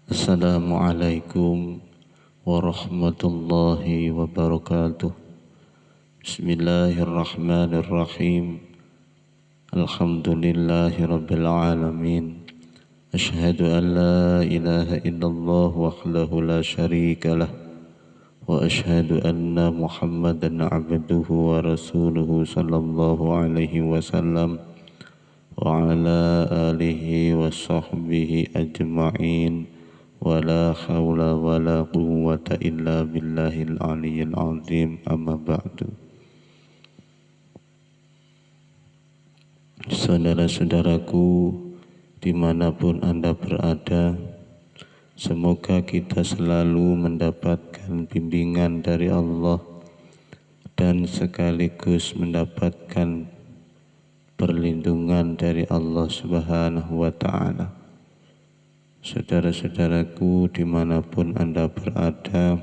Assalamualaikum warahmatullahi wabarakatuh. Bismillahirrahmanirrahim. Alhamdulillahi rabbil alamin. Ashhadu an la ilaha illallah wahdahu la syarika lah. Wa ashhadu anna Muhammadan abduhu wa rasuluhu sallallahu alaihi wasallam wa ala alihi wa sahbihi ajma'in. Wala hawla wala quwwata illa billahil aliyyil azim, amma ba'du. Saudara-saudaraku dimanapun Anda berada, semoga kita selalu mendapatkan bimbingan dari Allah dan sekaligus mendapatkan perlindungan dari Allah Subhanahu wa ta'ala. Saudara-saudaraku dimanapun Anda berada,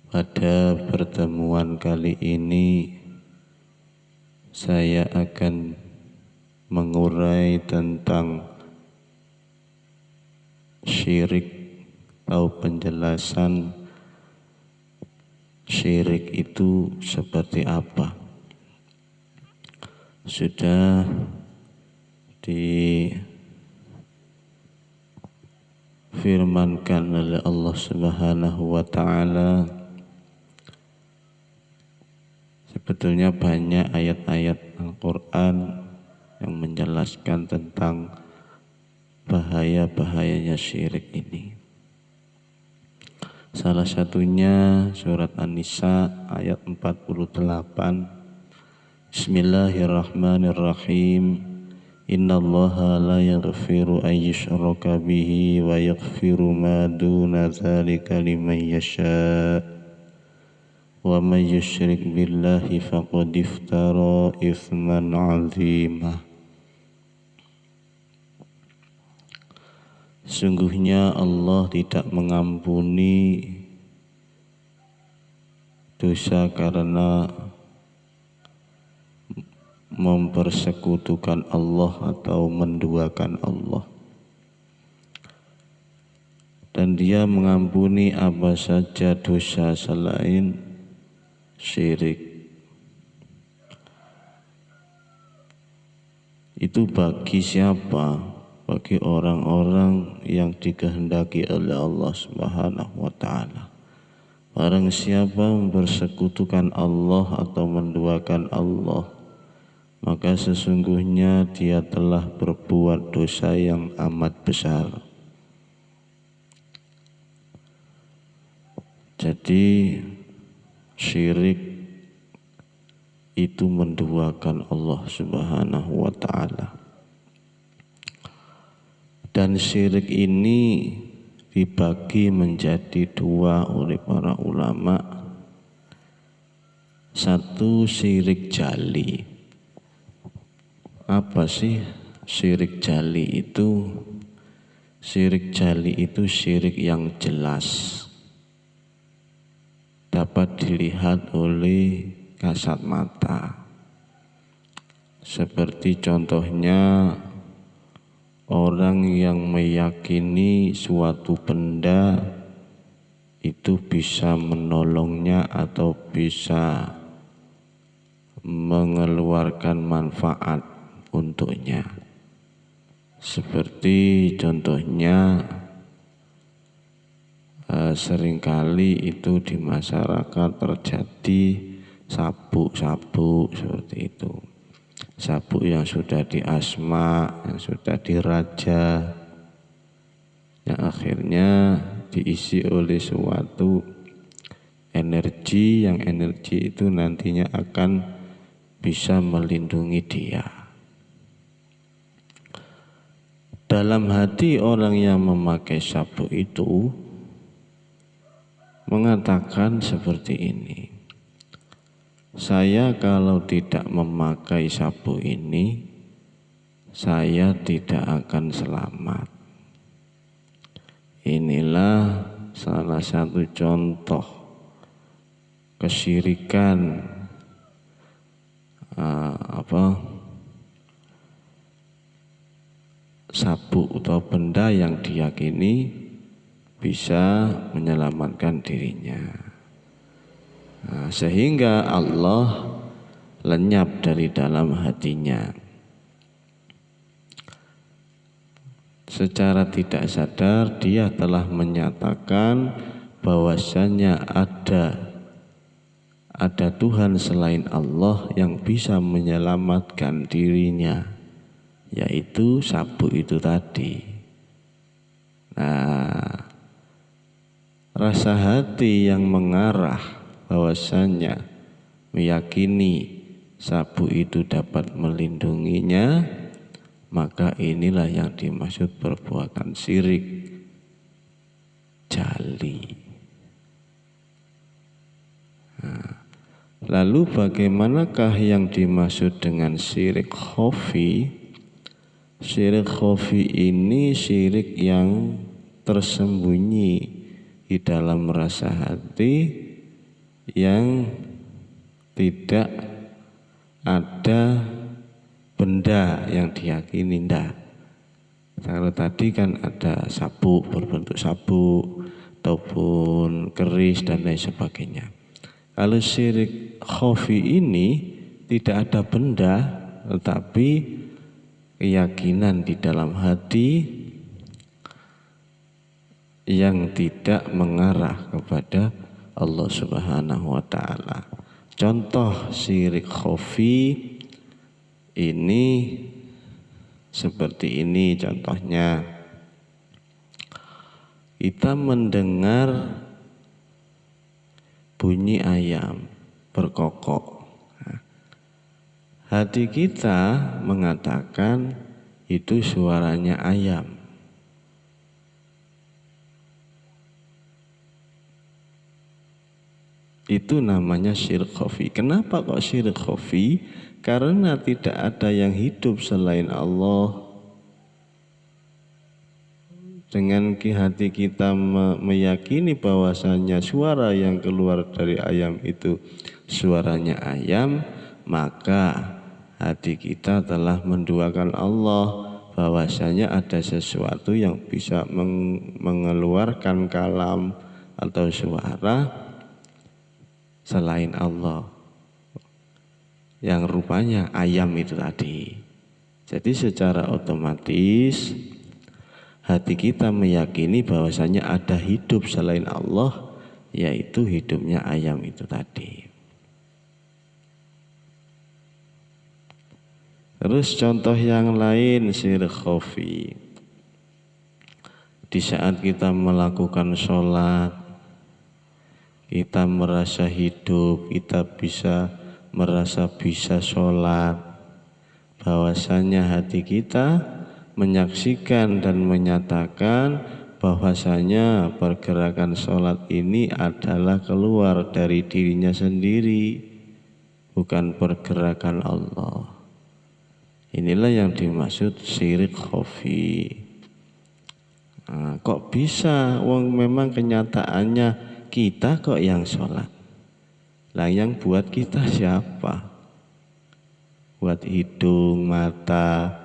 pada pertemuan kali ini saya akan mengurai tentang syirik atau penjelasan syirik itu seperti apa. Sudah difirmankan oleh Allah Subhanahu wa ta'ala. Sebetulnya banyak ayat-ayat Al-Quran yang menjelaskan tentang bahaya-bahayanya syirik ini. Salah satunya surat An-Nisa ayat 48. Bismillahirrahmanirrahim. Innallaha la yaghfiru an yushraka bihi wa yaghfiru ma duna dzalika liman yasha. Wa may yusyrik billahi faqad iftara itsman 'azima. Sungguhnya Allah tidak mengampuni dosa karena mempersekutukan Allah atau menduakan Allah, dan Dia mengampuni apa saja dosa selain syirik. Itu bagi siapa? Bagi orang-orang yang dikehendaki oleh Allah Subhanahu wa ta'ala. Barang siapa mempersekutukan Allah atau menduakan Allah, maka sesungguhnya dia telah berbuat dosa yang amat besar. Jadi syirik itu menduakan Allah Subhanahu wa ta'ala. Dan syirik ini dibagi menjadi dua oleh para ulama. Satu, syirik jali. Apa sih syirik jali itu? Syirik jali itu syirik yang jelas, dapat dilihat oleh kasat mata. Seperti contohnya orang yang meyakini suatu benda itu bisa menolongnya atau bisa mengeluarkan manfaat untuknya. Seperti contohnya seringkali itu di masyarakat terjadi sabuk-sabuk seperti itu. Sabuk yang sudah diasma, yang sudah diraja, yang akhirnya diisi oleh suatu energi, yang energi itu nantinya akan bisa melindungi dia. Dalam hati orang yang memakai sabuk itu mengatakan seperti ini, saya kalau tidak memakai sabuk ini, saya tidak akan selamat. Inilah salah satu contoh kesyirikan sabuk atau benda yang diyakini bisa menyelamatkan dirinya. Nah, sehingga Allah lenyap dari dalam hatinya. Secara tidak sadar dia telah menyatakan bahwasanya ada Tuhan selain Allah yang bisa menyelamatkan dirinya, yaitu sabuk itu tadi. Nah, rasa hati yang mengarah bahwasanya meyakini sabuk itu dapat melindunginya, maka inilah yang dimaksud perbuatan syirik jali. Nah, lalu bagaimanakah yang dimaksud dengan syirik khafi? Syirik khafi ini syirik yang tersembunyi di dalam rasa hati, yang tidak ada benda yang diyakini. Kalau tadi kan ada sabuk, berbentuk sabuk ataupun keris dan lain sebagainya. Kalau syirik khafi ini tidak ada benda, tetapi keyakinan di dalam hati yang tidak mengarah kepada Allah Subhanahu wa taala. Contoh syirik khafi ini seperti ini contohnya. Kita mendengar bunyi ayam berkokok. Hati kita mengatakan itu suaranya ayam. Itu namanya syirik khafi. Kenapa kok syirik khafi? Karena tidak ada yang hidup selain Allah. Dengan hati kita meyakini bahwasanya suara yang keluar dari ayam itu suaranya ayam, maka hati kita telah menduakan Allah, bahwasanya ada sesuatu yang bisa mengeluarkan kalam atau suara selain Allah, yang rupanya ayam itu tadi. Jadi secara otomatis hati kita meyakini bahwasanya ada hidup selain Allah, yaitu hidupnya ayam itu tadi. Terus contoh yang lain syirik khafi. Di saat kita melakukan sholat, kita merasa hidup, kita merasa bisa sholat, bahwasanya hati kita menyaksikan dan menyatakan bahwasanya pergerakan sholat ini adalah keluar dari dirinya sendiri, bukan pergerakan Allah. Inilah yang dimaksud syirik khafi. Nah, kok bisa? Wong memang kenyataannya kita kok yang sholat. Lah yang buat kita siapa? Buat hidung, mata,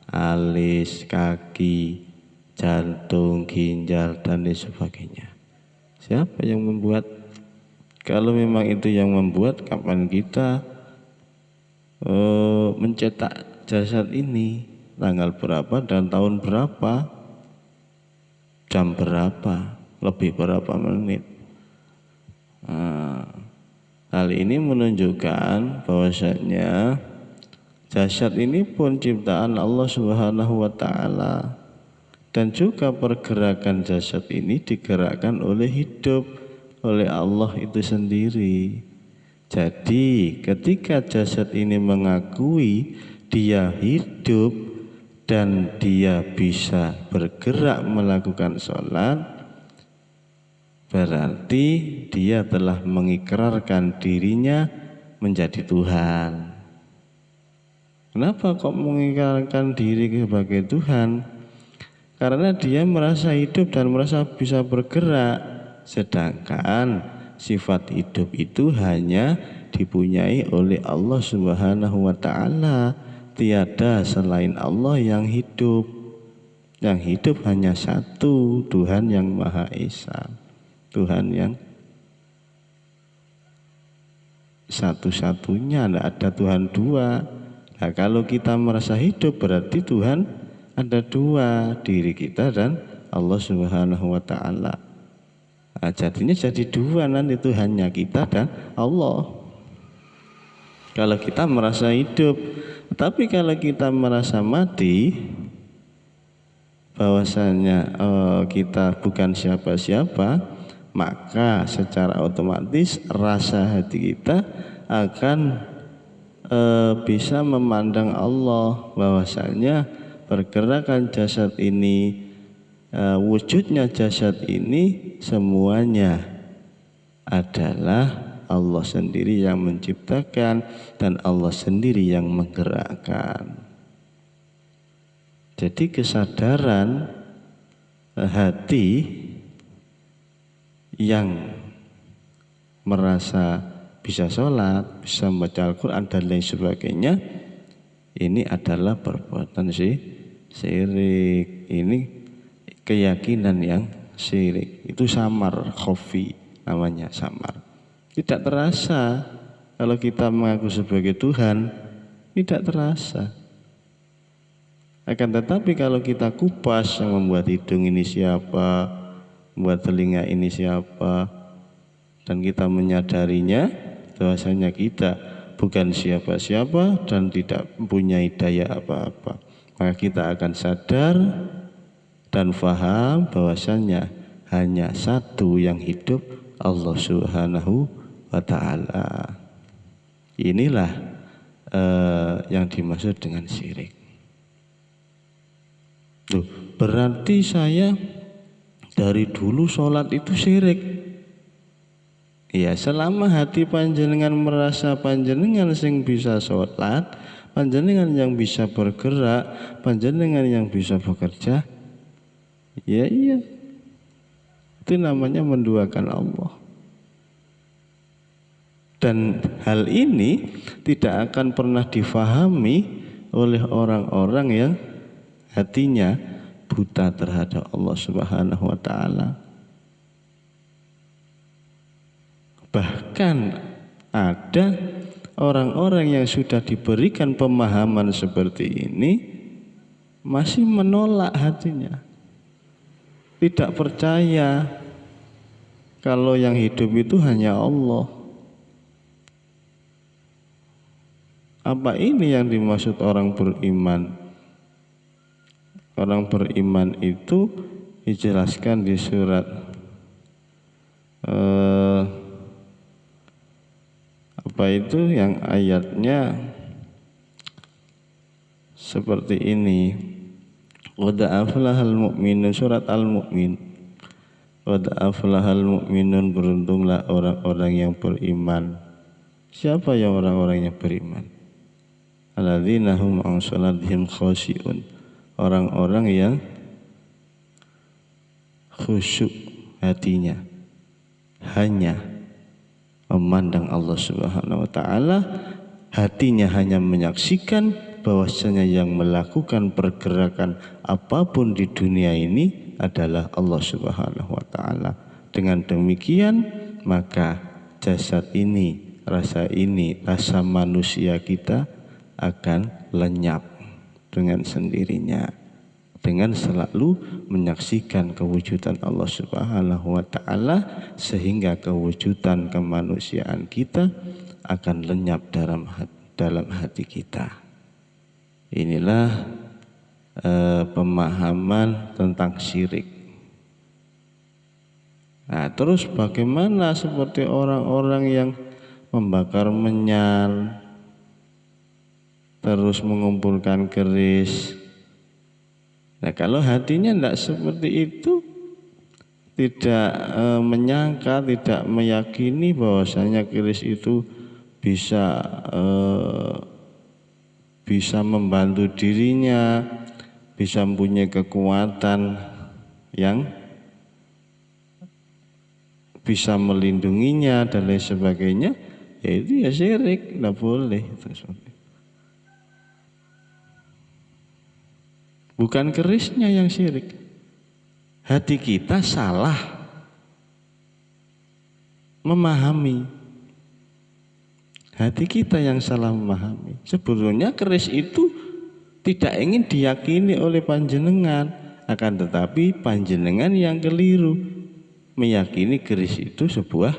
alis, kaki, jantung, ginjal, dan lain sebagainya. Siapa yang membuat? Kalau memang itu yang membuat, kapan kita mencetak jasad ini? Tanggal berapa dan tahun berapa? Jam berapa? Lebih berapa menit? Hal ini menunjukkan bahwasanya jasad ini pun ciptaan Allah Subhanahu wa taala, dan juga pergerakan jasad ini digerakkan oleh hidup oleh Allah itu sendiri. Jadi ketika jasad ini mengakui dia hidup dan dia bisa bergerak melakukan sholat, berarti dia telah mengikrarkan dirinya menjadi Tuhan. Kenapa kok mengikrarkan diri sebagai Tuhan? Karena dia merasa hidup dan merasa bisa bergerak. Sedangkan sifat hidup itu hanya dipunyai oleh Allah Subhanahu wa taala. Tiada selain Allah yang hidup. Yang hidup hanya satu, Tuhan yang Maha Esa, Tuhan yang satu-satunya, tidak ada Tuhan dua. Nah, kalau kita merasa hidup berarti Tuhan ada dua, diri kita dan Allah Subhanahu wa Ta'ala. Nah, jadinya jadi dua nanti Tuhannya kita dan Allah. Kalau kita merasa hidup, tapi kalau kita merasa mati, bahwasanya kita bukan siapa-siapa, maka secara otomatis rasa hati kita akan bisa memandang Allah, bahwasanya pergerakan jasad ini, wujudnya jasad ini semuanya adalah Allah sendiri yang menciptakan dan Allah sendiri yang menggerakkan. Jadi kesadaran hati yang merasa bisa sholat, bisa membaca Al-Quran dan lain sebagainya, ini adalah perbuatan syirik. Ini keyakinan yang syirik. Itu samar, khofi namanya, samar. Tidak terasa kalau kita mengaku sebagai Tuhan, tidak terasa. Akan tetapi kalau kita kupas, yang membuat hidung ini siapa, membuat telinga ini siapa, dan kita menyadarinya bahwasanya kita bukan siapa-siapa dan tidak mempunyai daya apa-apa, maka kita akan sadar dan faham bahwasanya hanya satu yang hidup, Allah Subhanahu wa Ta'ala. Inilah yang dimaksud dengan syirik. Tuh, berarti saya dari dulu sholat itu syirik. Ya, selama hati panjenengan merasa panjenengan sing bisa sholat, panjenengan yang bisa bergerak, panjenengan yang bisa bekerja, ya iya, itu namanya menduakan Allah. Dan hal ini tidak akan pernah difahami oleh orang-orang yang hatinya buta terhadap Allah Subhanahu wa Ta'ala. Bahkan ada orang-orang yang sudah diberikan pemahaman seperti ini masih menolak hatinya, tidak percaya kalau yang hidup itu hanya Allah. Apa ini yang dimaksud orang beriman? Orang beriman itu dijelaskan di surat apa itu yang ayatnya seperti ini. Qad aflahal mu'minun, surat Al-Mu'min. Qad aflahal mu'minun, beruntunglah orang-orang yang beriman. Siapa yang orang-orang yang beriman? Alladzina hum an salatihim khashi'un, orang-orang yang khusyuk hatinya, hanya memandang Allah Subhanahu wa Ta'ala, hatinya hanya menyaksikan bahwasanya yang melakukan pergerakan apapun di dunia ini adalah Allah Subhanahu wa Ta'ala. Dengan demikian maka jasad ini, rasa manusia kita akan lenyap dengan sendirinya, dengan selalu menyaksikan kewujudan Allah Subhanahu wa Ta'ala, sehingga kewujudan kemanusiaan kita akan lenyap dalam hati kita. Inilah pemahaman tentang syirik. Nah, terus bagaimana seperti orang-orang yang membakar menyan, terus mengumpulkan keris? Nah, kalau hatinya tidak seperti itu, tidak menyangka, tidak meyakini bahwasanya keris itu bisa membantu dirinya, bisa mempunyai kekuatan yang bisa melindunginya dan lain sebagainya, ya itu ya syirik, tidak boleh. Bukan kerisnya yang syirik. Hati kita salah memahami. Hati kita yang salah memahami. Sebetulnya keris itu tidak ingin diyakini oleh panjenengan, akan tetapi panjenengan yang keliru meyakini keris itu sebuah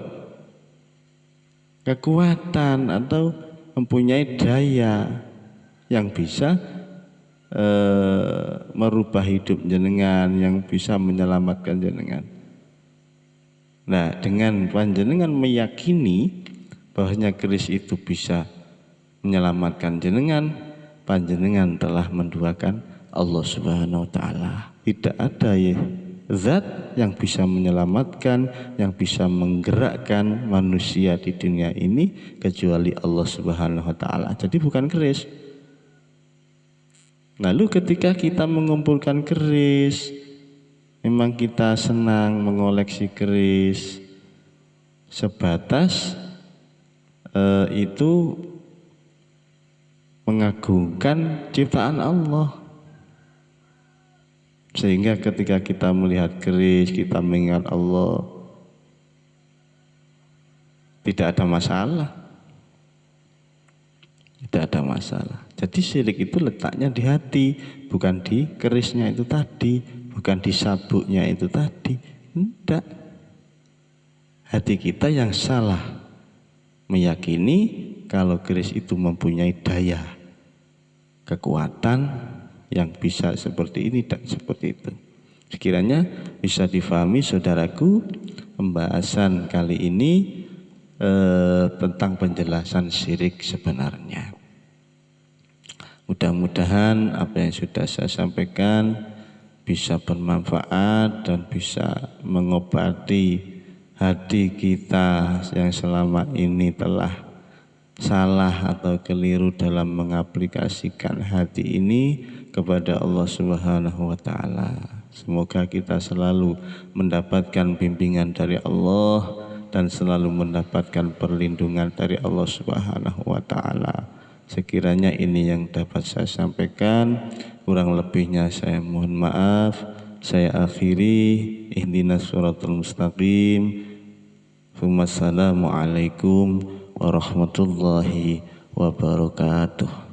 kekuatan atau mempunyai daya yang bisa merubah hidup jenengan, yang bisa menyelamatkan jenengan. Nah, dengan panjenengan meyakini bahwasanya keris itu bisa menyelamatkan jenengan, panjenengan telah menduakan Allah Subhanahu wa taala. Tidak ada zat yang bisa menyelamatkan, yang bisa menggerakkan manusia di dunia ini kecuali Allah Subhanahu wa taala. Jadi bukan keris. Lalu ketika kita mengumpulkan keris, memang kita senang mengoleksi keris sebatas itu mengagungkan ciptaan Allah. Sehingga ketika kita melihat keris, kita mengingat Allah, tidak ada masalah. Tidak ada masalah. Jadi syirik itu letaknya di hati, bukan di kerisnya itu tadi, bukan di sabuknya itu tadi. Tidak. Hati kita yang salah meyakini kalau keris itu mempunyai daya, kekuatan yang bisa seperti ini dan seperti itu. Sekiranya bisa difahami saudaraku, pembahasan kali ini tentang penjelasan syirik sebenarnya. Mudah-mudahan apa yang sudah saya sampaikan bisa bermanfaat dan bisa mengobati hati kita yang selama ini telah salah atau keliru dalam mengaplikasikan hati ini kepada Allah Subhanahu wa taala. Semoga kita selalu mendapatkan bimbingan dari Allah dan selalu mendapatkan perlindungan dari Allah Subhanahu wa taala. Sekiranya ini yang dapat saya sampaikan, kurang lebihnya saya mohon maaf. Saya akhiri, ihdinas siratal mustaqim. Wassalamualaikum warahmatullahi wabarakatuh.